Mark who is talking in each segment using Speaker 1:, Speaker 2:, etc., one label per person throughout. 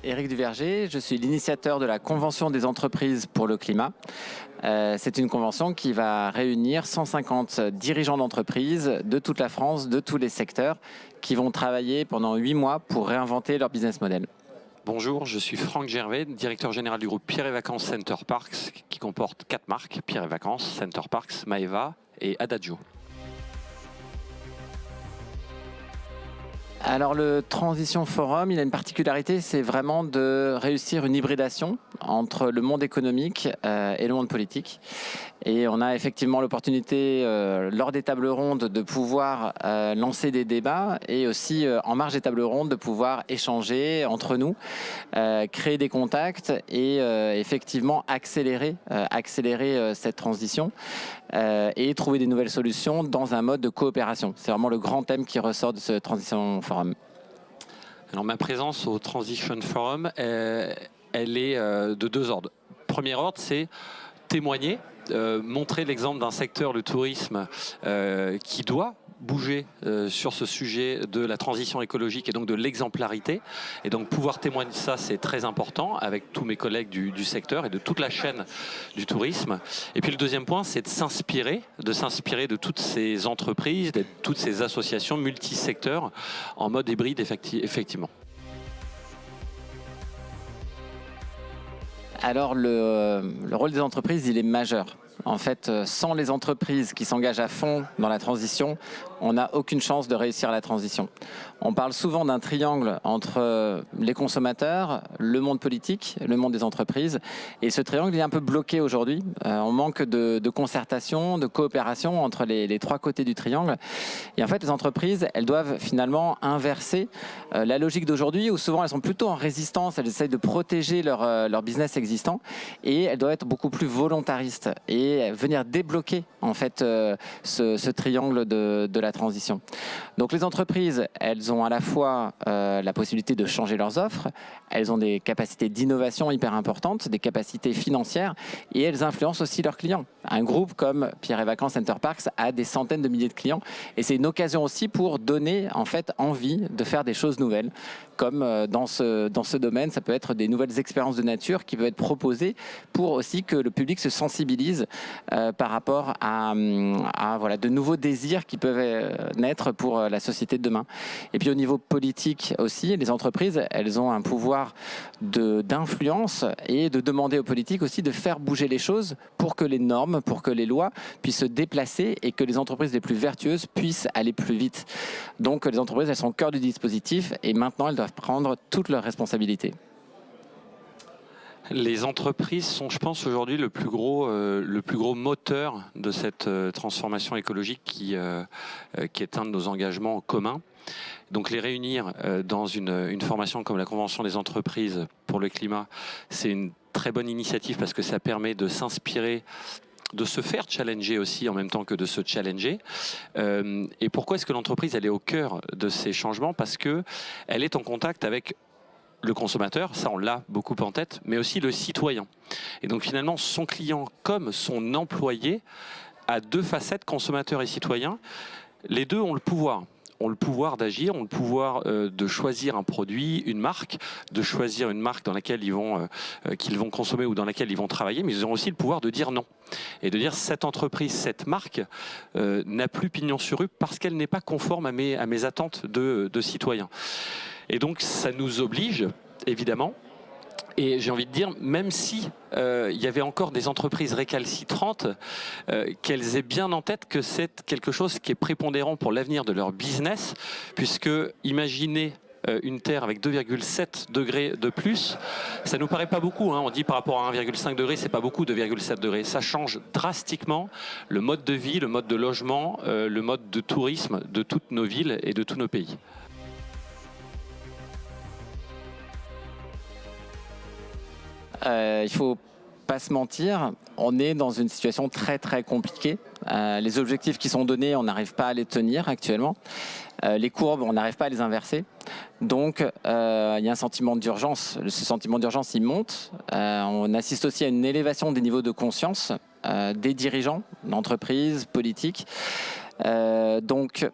Speaker 1: Éric Duverger, je suis l'initiateur de la Convention des entreprises pour le climat. C'est une convention qui va réunir 150 dirigeants d'entreprises de toute la France, de tous les secteurs, qui vont travailler pendant 8 mois pour réinventer leur business model.
Speaker 2: Bonjour, je suis Franck Gervais, directeur général du groupe Pierre et Vacances Center Parcs, qui comporte 4 marques, Pierre et Vacances, Center Parcs, Maeva et Adagio.
Speaker 1: Alors le Transition Forum, il a une particularité, c'est vraiment de réussir une hybridation entre le monde économique et le monde politique. Et on a effectivement l'opportunité, lors des tables rondes, de pouvoir lancer des débats et aussi, en marge des tables rondes, de pouvoir échanger entre nous, créer des contacts et effectivement accélérer cette transition et trouver des nouvelles solutions dans un mode de coopération. C'est vraiment le grand thème qui ressort de ce Transition Forum.
Speaker 2: Alors ma présence au Transition Forum, elle est de 2 ordres. Premier ordre, c'est témoigner, montrer l'exemple d'un secteur, le tourisme, qui doit bouger sur ce sujet de la transition écologique et donc de l'exemplarité. Et donc pouvoir témoigner de ça, c'est très important avec tous mes collègues du secteur et de toute la chaîne du tourisme. Et puis le deuxième point, c'est de s'inspirer de toutes ces entreprises, de toutes ces associations multisecteurs en mode hybride effectivement.
Speaker 1: Alors le rôle des entreprises, il est majeur. En fait, sans les entreprises qui s'engagent à fond dans la transition, on n'a aucune chance de réussir la transition. On parle souvent d'un triangle entre les consommateurs, le monde politique, le monde des entreprises. Et ce triangle est un peu bloqué aujourd'hui. On manque de concertation, de coopération entre les 3 côtés du triangle. Et en fait, les entreprises, elles doivent finalement inverser la logique d'aujourd'hui, où souvent elles sont plutôt en résistance, elles essayent de protéger leur business existant. Et elles doivent être beaucoup plus volontaristes et venir débloquer en fait ce triangle de la transition. Donc les entreprises, elles ont à la fois la possibilité de changer leurs offres, elles ont des capacités d'innovation hyper importantes, des capacités financières et elles influencent aussi leurs clients. Un groupe comme Pierre et Vacances Center Parcs a des centaines de milliers de clients et c'est une occasion aussi pour donner en fait envie de faire des choses nouvelles. Comme dans ce domaine, ça peut être des nouvelles expériences de nature qui peuvent être proposées pour aussi que le public se sensibilise par rapport à voilà, de nouveaux désirs qui peuvent naître pour la société de demain. Et puis au niveau politique aussi, les entreprises, elles ont un pouvoir d'influence et de demander aux politiques aussi de faire bouger les choses pour que les normes, pour que les lois puissent se déplacer et que les entreprises les plus vertueuses puissent aller plus vite. Donc les entreprises, elles sont au cœur du dispositif et maintenant elles doivent prendre toutes leurs responsabilités.
Speaker 2: Les entreprises sont, je pense, aujourd'hui le plus gros moteur de cette transformation écologique qui est un de nos engagements communs. Donc les réunir dans une formation comme la Convention des entreprises pour le climat, c'est une très bonne initiative parce que ça permet de s'inspirer, de se faire challenger aussi en même temps que de se challenger. Et pourquoi est-ce que l'entreprise elle est au cœur de ces changements? Parce qu'elle est en contact avec le consommateur, ça on l'a beaucoup en tête, mais aussi le citoyen. Et donc finalement, son client comme son employé a 2 facettes, consommateur et citoyen. Les 2 ont le pouvoir. Ont le pouvoir d'agir, ont le pouvoir de choisir un produit, une marque, de choisir une marque dans laquelle qu'ils vont consommer ou dans laquelle ils vont travailler, mais ils ont aussi le pouvoir de dire non. Et de dire cette entreprise, cette marque n'a plus pignon sur rue parce qu'elle n'est pas conforme à mes attentes de citoyen. Et donc ça nous oblige, évidemment, et j'ai envie de dire, même si il y avait encore des entreprises récalcitrantes, qu'elles aient bien en tête que c'est quelque chose qui est prépondérant pour l'avenir de leur business, puisque imaginez une Terre avec 2,7 degrés de plus, ça nous paraît pas beaucoup, hein. On dit par rapport à 1,5 degré, c'est pas beaucoup, 2,7 degrés. Ça change drastiquement le mode de vie, le mode de logement, le mode de tourisme de toutes nos villes et de tous nos pays.
Speaker 1: Il faut pas se mentir, on est dans une situation très très compliquée. Les objectifs qui sont donnés, on n'arrive pas à les tenir actuellement. Les courbes, on n'arrive pas à les inverser. Donc, il y a un sentiment d'urgence. Ce sentiment d'urgence, il monte. On assiste aussi à une élévation des niveaux de conscience des dirigeants d'entreprises, politiques. Donc,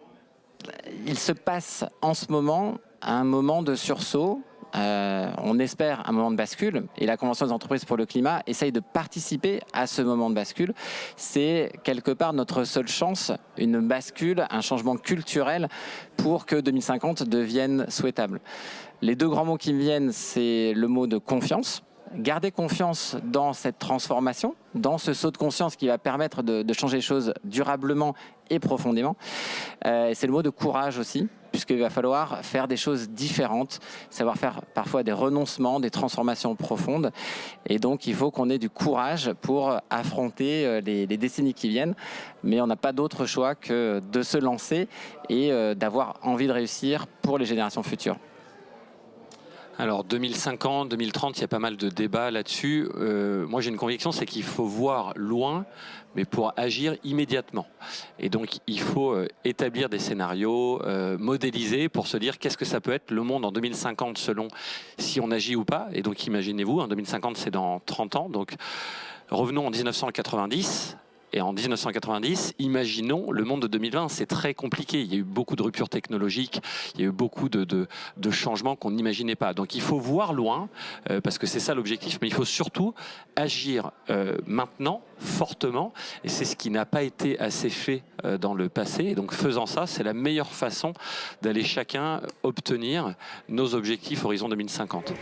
Speaker 1: il se passe en ce moment un moment de sursaut on espère un moment de bascule et la Convention des entreprises pour le climat essaye de participer à ce moment de bascule. C'est quelque part notre seule chance, une bascule, un changement culturel pour que 2050 devienne souhaitable. Les deux grands mots qui me viennent, c'est le mot de confiance. Garder confiance dans cette transformation, dans ce saut de conscience qui va permettre de changer les choses durablement et profondément. C'est le mot de courage aussi, puisqu'il va falloir faire des choses différentes, savoir faire parfois des renoncements, des transformations profondes. Et donc, il faut qu'on ait du courage pour affronter les décennies qui viennent. Mais on n'a pas d'autre choix que de se lancer et d'avoir envie de réussir pour les générations futures.
Speaker 2: Alors 2050, 2030, il y a pas mal de débats là-dessus. Moi j'ai une conviction, c'est qu'il faut voir loin, mais pour agir immédiatement. Et donc il faut établir des scénarios, modéliser pour se dire qu'est-ce que ça peut être le monde en 2050 selon si on agit ou pas. Et donc imaginez-vous, en 2050 c'est dans 30 ans, donc revenons en 1990. Et en 1990, imaginons le monde de 2020, c'est très compliqué. Il y a eu beaucoup de ruptures technologiques, il y a eu beaucoup de changements qu'on n'imaginait pas. Donc il faut voir loin, parce que c'est ça l'objectif, mais il faut surtout agir maintenant, fortement. Et c'est ce qui n'a pas été assez fait dans le passé. Et donc faisant ça, c'est la meilleure façon d'aller chacun obtenir nos objectifs horizon 2050.